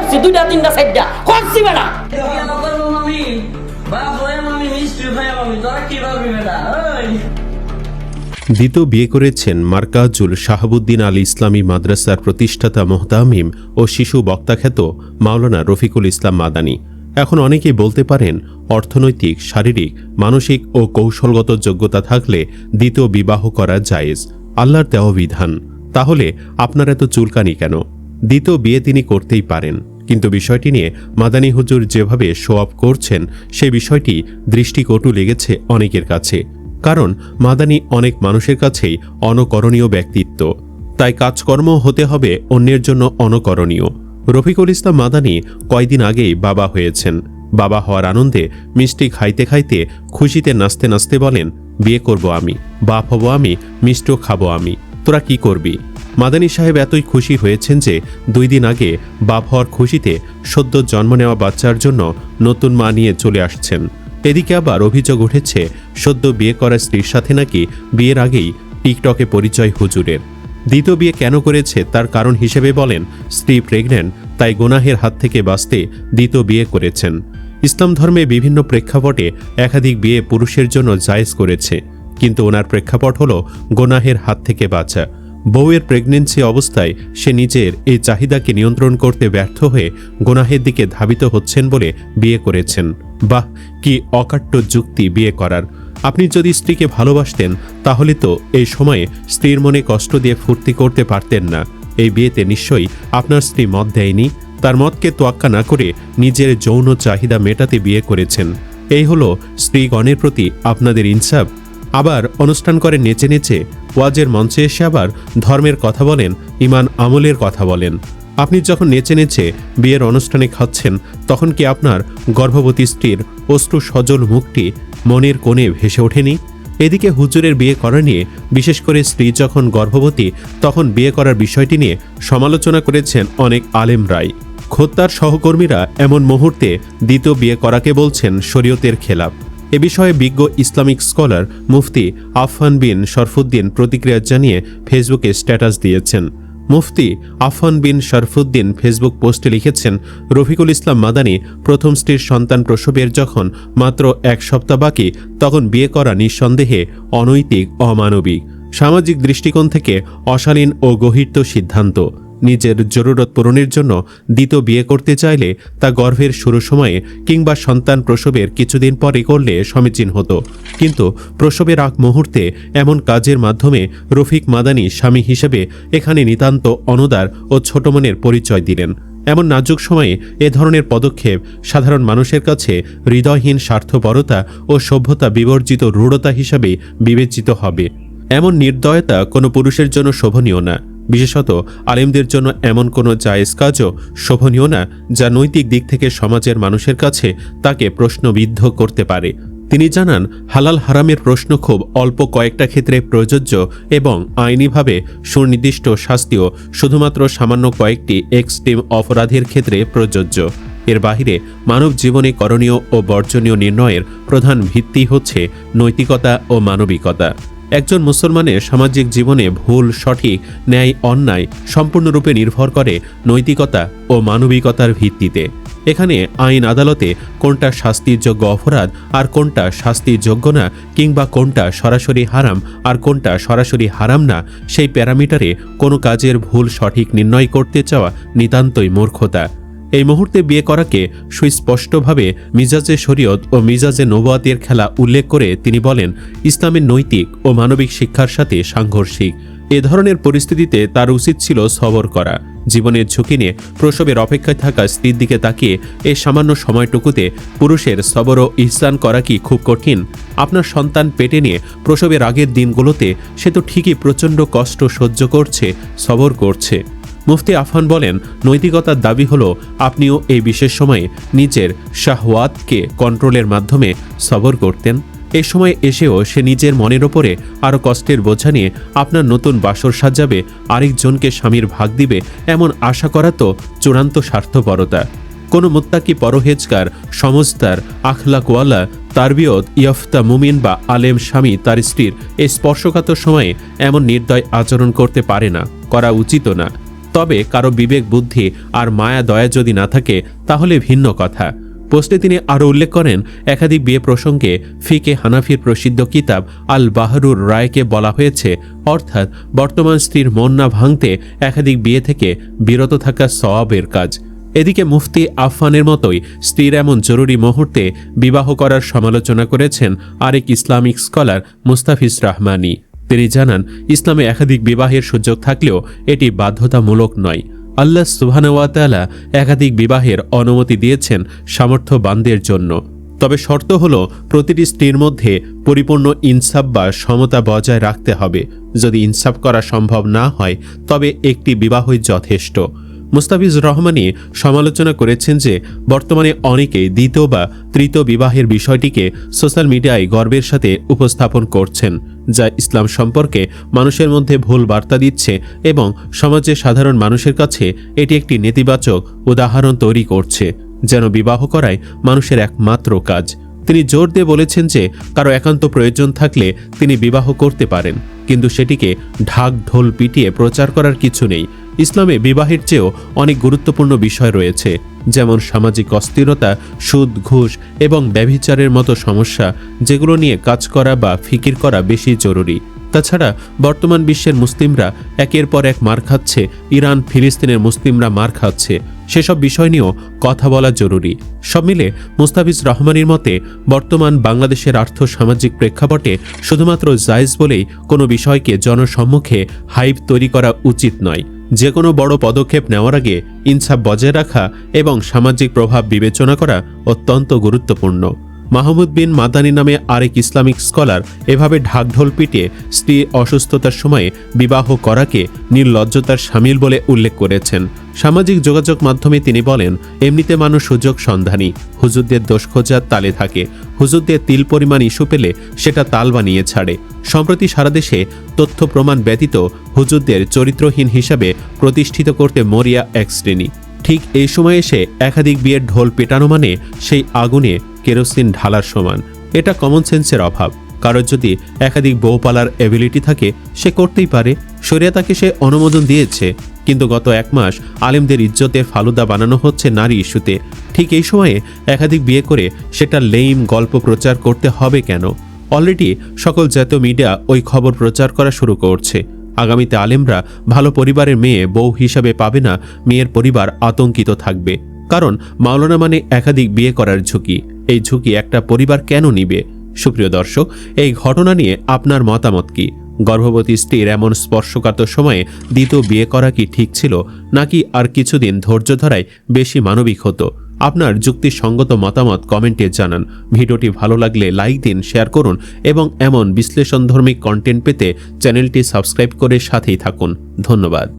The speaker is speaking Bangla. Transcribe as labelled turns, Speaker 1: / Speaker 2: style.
Speaker 1: করছি, 2টা 3টা 4টা করছি বেটা।
Speaker 2: দ্বিতীয় বিয়ে করেছেন মার্কাজুল শাহাবুদ্দিন আল ইসলামী মাদ্রাসার প্রতিষ্ঠাতা মোহতামিম ও শিশু বক্তাখ্যাত মাওলানা রফিকুল ইসলাম মাদানী। এখন অনেকেই বলতে পারেন, অর্থনৈতিক, শারীরিক, মানসিক ও কৌশলগত যোগ্যতা থাকলে দ্বিতীয় বিবাহ করা জায়েজ, আল্লাহর দেওয়া বিধান। তাহলে আপনার এত চুলকানি কেন? দ্বিতীয় বিয়ে তিনি করতেই পারেন, কিন্তু বিষয়টি নিয়ে মাদানী হুজুর যেভাবে শো অফ করছেন সেই বিষয়টি দৃষ্টিকটু লেগেছে অনেকের কাছে। কারণ মাদানী অনেক মানুষের কাছেই অনকরণীয় ব্যক্তিত্ব, তাই কাজকর্ম হতে হবে অন্যের জন্য অনকরণীয়। রফিকুল ইসলাম মাদানী কয়দিন আগেই বাবা হয়েছেন। বাবা হওয়ার আনন্দে মিষ্টি খাইতে খাইতে খুশিতে নাচতে নাচতে বলেন, বিয়ে করব আমি, বাপ হব আমি, মিষ্টিও খাবো আমি, তোরা কি করবি? মাদানী সাহেব এতই খুশি হয়েছেন যে 2 দিন আগে বাপ হওয়ার খুশিতে সদ্য জন্ম নেওয়া বাচ্চার জন্য নতুন মা নিয়ে চলে আসছেন। এদিকে আবার অভিযোগ উঠেছে সদ্য বিয়ে করা স্ত্রীর সাথে নাকি বিয়ের আগেই টিকটকে পরিচয় হুজুরের। দ্বিতীয় বিয়ে কেন করেছে তার কারণ হিসেবে বলেন, স্ত্রী প্রেগন্যান্ট, তাই গুনাহের হাত থেকে বাঁচতে দ্বিতীয় বিয়ে করেছেন। ইসলাম ধর্মে বিভিন্ন প্রেক্ষাপটে একাধিক বিয়ে পুরুষের জন্য জায়েজ করেছে, কিন্তু ওনার প্রেক্ষাপট হলো গুনাহের হাত থেকে বাঁচা। বউয়ের প্রেগনেন্সি অবস্থায় সে নিজের এই চাহিদাকে নিয়ন্ত্রণ করতে ব্যর্থ হয়ে গুনাহের দিকে ধাবিত হচ্ছেন বলে বিয়ে করেছেন। বাহ, কি অকাট্য যুক্তি বিয়ে করার! আপনি যদি স্ত্রীকে ভালোবাসতেন তাহলে তো এই সময়ে স্ত্রীর মনে কষ্ট দিয়ে ফুর্তি করতে পারতেন না। এই বিয়েতে নিশ্চয়ই আপনার স্ত্রী মত দেয়নি, তার মতকে তোয়াক্কা না করে নিজের যৌন চাহিদা মেটাতে বিয়ে করেছেন। এই হলো স্ত্রীগণের প্রতি আপনাদের ইনসাফ। আবার অনুষ্ঠান করে নেচে নেচে ওয়াজের মঞ্চে এসে আবার ধর্মের কথা বলেন, ইমান আমলের কথা বলেন। আপনি যখন নেচে নেচে বিয়ের অনুষ্ঠানে খাচ্ছেন, তখন কি আপনার গর্ভবতী স্ত্রীর অশ্রু সজল মুখটি মনের কোণে ভেসে ওঠেনি? এদিকে হুজুরের বিয়ে করা নিয়ে, বিশেষ করে স্ত্রী যখন গর্ভবতী তখন বিয়ে করার বিষয়টি নিয়ে সমালোচনা করেছেন অনেক আলেমরাই। খোদ তার সহকর্মীরা এমন মুহূর্তে দ্বিতীয় বিয়ে করাকে বলছেন শরীয়তের খেলাফ। এ বিষয়ে বিজ্ঞ ইসলামিক স্কলার মুফতি আফফান বিন শরফুদ্দিন প্রতিক্রিয়া জানিয়ে ফেসবুকে স্ট্যাটাস দিয়েছেন। মুফতি আফফান বিন শরফুদ্দিন ফেসবুক পোস্টে লিখেছেন, রফিকুল ইসলাম মাদানী প্রথম স্ত্রীর সন্তান প্রসবের যখন মাত্র 1 সপ্তাহ বাকি, তখন বিয়ে করা নিঃসন্দেহে অনৈতিক, অমানবিক, সামাজিক দৃষ্টিকোণ থেকে অশালীন ও গহীর্ত সিদ্ধান্ত। নিজের জরুরত পূরণের জন্য দ্বিতীয় বিয়ে করতে চাইলে তা গর্ভের শুরু সময়ে কিংবা সন্তান প্রসবের কিছুদিন পরে করলে সমীচীন হতো, কিন্তু প্রসবের আগ মুহূর্তে এমন কাজের মাধ্যমে রফিক মাদানী স্বামী হিসেবে এখানে নিতান্ত অনদার ও ছোট মনের পরিচয় দিলেন। এমন নাজুক সময়ে এ ধরনের পদক্ষেপ সাধারণ মানুষের কাছে হৃদয়হীন স্বার্থপরতা ও সভ্যতা বিবর্জিত রূঢ়তা হিসাবে বিবেচিত হবে। এমন নির্দয়তা কোনো পুরুষের জন্য শোভনীয় না। বিশেষত আলেমদের জন্য এমন কোনো জায়েজ কাজও শোভনীয় না যা নৈতিক দিক থেকে সমাজের মানুষের কাছে তাকে প্রশ্নবিদ্ধ করতে পারে। তিনি জানান, হালাল হারামের প্রশ্ন খুব অল্প কয়েকটা ক্ষেত্রে প্রযোজ্য এবং আইনিভাবে সুনির্দিষ্ট শাস্তিও শুধুমাত্র সামান্য কয়েকটি এক্সট্রিম অপরাধের ক্ষেত্রে প্রযোজ্য। এর বাহিরে মানব জীবনে করণীয় ও বর্জনীয় নির্ণয়ের প্রধান ভিত্তি হচ্ছে নৈতিকতা ও মানবিকতা। একজন মুসলমানের সামাজিক জীবনে ভুল, সঠিক, ন্যায়, অন্যায় সম্পূর্ণরূপে নির্ভর করে নৈতিকতা ও মানবিকতার ভিত্তিতে। এখানে আইন আদালতে কোনটা শাস্তিযোগ্য অপরাধ আর কোনটা শাস্তিযোগ্য না, কিংবা কোনটা সরাসরি হারাম আর কোনটা সরাসরি হারাম না, সেই প্যারামিটারে কোনো কাজের ভুল সঠিক নির্ণয় করতে চাওয়া নিতান্তই মূর্খতা। এই মুহূর্তে বিয়ে করাকে সুস্পষ্টভাবে মিজাজে শরীয়ত ও মিজাজে নবুয়াতের খেলা উল্লেখ করে তিনি বলেন, ইসলামের নৈতিক ও মানবিক শিক্ষার সাথে সাংঘর্ষিক। এ ধরনের পরিস্থিতিতে তার উচিত ছিল সবর করা। জীবনের ঝুঁকি নিয়ে প্রসবের অপেক্ষায় থাকা স্ত্রীর দিকে তাকিয়ে এই সামান্য সময়টুকুতে পুরুষের সবর ও ইহসান করা কি খুব কঠিন? আপনার সন্তান পেটে নিয়ে প্রসবের আগের দিনগুলোতে সে তো ঠিকই প্রচণ্ড কষ্ট সহ্য করছে, সবর করছে। মুফতি আফফান বলেন, নৈতিকতার দাবি হলো আপনিও এই বিশেষ সময়ে নিজের শাহওয়াতকে কন্ট্রোলের মাধ্যমে সবর করতেন। এই সময় এসেও সে নিজের মনের ওপরে আরও কষ্টের বোঝা নিয়ে আপনার নতুন বাসর সাজাবে, আরেকজনকে স্বামীর ভাগ দিবে, এমন আশা করা তো চূড়ান্ত স্বার্থপরতা। কোনো মুত্তাকি, পরহেজগার, সমজদার, আখলাকওয়ালা, তারবিয়ত ইয়াফতা মুমিন বা আলেম স্বামী তার স্ত্রীর এই স্পর্শকাতর সময়ে এমন নির্দয় আচরণ করতে পারে না, করা উচিত না। তবে কারো বিবেক বুদ্ধি আর মায়া দয়া যদি না থাকে তাহলে ভিন্ন কথা। পোস্টে তিনি আরও উল্লেখ করেন, একাধিক বিয়ে প্রসঙ্গে ফিকে হানাফির প্রসিদ্ধ কিতাব আল বাহরুর রায়কে বলা হয়েছে, অর্থাৎ বর্তমান স্ত্রীর মন না ভাঙতে একাধিক বিয়ে থেকে বিরত থাকা সওয়াবের কাজ। এদিকে মুফতি আফফানের মতোই স্ত্রীর এমন জরুরি মুহূর্তে বিবাহ করার সমালোচনা করেছেন আরেক ইসলামিক স্কলার মুস্তাফিজ রহমানি। তিনি জানান, ইসলামে একাধিক বিবাহের সুযোগ থাকলেও এটি বাধ্যতামূলক নয়। আল্লাহ সুবহানাহু ওয়া তাআলা একাধিক বিবাহের অনুমতি দিয়েছেন সামর্থ্যবানদের জন্য। তবে শর্ত হল প্রতিটি স্ত্রীর মধ্যে পরিপূর্ণ ইনসাফ বা সমতা বজায় রাখতে হবে। যদি ইনসাফ করা সম্ভব না হয় তবে একটি বিবাহই যথেষ্ট। মুস্তাফিজ রহমানি সমালোচনা করেছেন যে বর্তমানে অনেকেই দ্বিতীয় বা তৃতীয় বিবাহের বিষয়টিকে সোশ্যাল মিডিয়ায় গর্বের সাথে উপস্থাপন করছেন, যা ইসলাম সম্পর্কে মানুষের মধ্যে ভুল বার্তা দিচ্ছে এবং সমাজের সাধারণ মানুষের কাছে এটি একটি নেতিবাচক উদাহরণ তৈরি করছে, যেন বিবাহ করাই মানুষের একমাত্র কাজ। তিনি জোর দিয়ে বলেছেন যে কারো একান্ত প্রয়োজন থাকলে তিনি বিবাহ করতে পারেন, কিন্তু সেটিকে ঢাক ঢোল পিটিয়ে প্রচার করার কিছু নেই। ইসলামে বিবাহের চেয়েও অনেক গুরুত্বপূর্ণ বিষয় রয়েছে, যেমন সামাজিক অস্থিরতা, সুদ, ঘুষ এবং ব্যভিচারের মতো সমস্যা, যেগুলো নিয়ে কাজ করা বা ফিকির করা বেশি জরুরি। তাছাড়া বর্তমান বিশ্বের মুসলিমরা একের পর এক মার খাচ্ছে, ইরান ফিলিস্তিনের মুসলিমরা মার খাচ্ছে, সেসব বিষয় নিয়েও কথা বলা জরুরি। সব মিলে মুস্তাফিজ রহমানির মতে বর্তমান বাংলাদেশের আর্থসামাজিক প্রেক্ষাপটে শুধুমাত্র জায়েজ বলেই কোনো বিষয়কে জনসম্মুখে হাইপ তৈরি করা উচিত নয়। যে কোনো বড় পদক্ষেপ নেওয়ার আগে ইনসাফ বজায় রাখা এবং সামাজিক প্রভাব বিবেচনা করা অত্যন্ত গুরুত্বপূর্ণ। মাহমুদ বিন মাদানী নামে আরেক ইসলামিক স্কলার এভাবে ঢাকঢোল পিটিয়ে স্ত্রী অসুস্থতার সময়ে বিবাহ করাকে নির্লজ্জতার শামিল বলে উল্লেখ করেছেন। সামাজিক যোগাযোগ মাধ্যমে তিনি বলেন, এমনিতে মানুষ সুযোগ সন্ধানী, হুজুরদের দোষ খোঁজার তালে থাকে। হুজুরদের তিল পরিমাণ ইস্যু পেলে সেটা তাল বানিয়ে ছাড়ে। সম্প্রতি সারা দেশে তথ্য প্রমাণ ব্যতীত হুজুরদের চরিত্রহীন হিসাবে প্রতিষ্ঠিত করতে মরিয়া এক শ্রেণী। ঠিক এই সময় এসে একাধিক বিয়ের ঢোল পেটানো মানে সেই আগুনে কেরোসিন ঢালার সমান। এটা কমন সেন্সের অভাব। কারোর যদি একাধিক বউ পালার এবিলিটি থাকে সে করতেই পারে, শরিয়া তাকে সে অনুমোদন দিয়েছে। কিন্তু গত এক মাস আলেমদের ইজ্জতের ফালুদা বানানো হচ্ছে নারী ইস্যুতে। ঠিক এই সময়ে একাধিক বিয়ে করে সেটা লেইম গল্প প্রচার করতে হবে কেন? অলরেডি সকল জাতীয় মিডিয়া ওই খবর প্রচার করা শুরু করছে। আগামীতে আলেমরা ভালো পরিবারের মেয়ে বউ হিসাবে পাবে না, মেয়ের পরিবার আতঙ্কিত থাকবে। কারণ মাওলানা মানে একাধিক বিয়ে করার ঝুঁকি। এই ঝুঁকি একটা পরিবার কেন নিবে? সুপ্রিয় দর্শক, এই ঘটনা নিয়ে আপনার মতামত কি? গর্ভবতী স্ত্রীর এমন স্পর্শকাতর সময়ে দ্বিতীয় বিয়ে করা কি ঠিক ছিল, নাকি আর কিছুদিন ধৈর্য ধরাই বেশি মানবিক হতো? আপনার যুক্তিসঙ্গত মতামত কমেন্টে জানান। ভিডিওটি ভালো লাগলে লাইক দিন, শেয়ার করুন এবং এমন বিশ্লেষণধর্মী কন্টেন্ট পেতে চ্যানেলটি সাবস্ক্রাইব করে সাথেই থাকুন। ধন্যবাদ।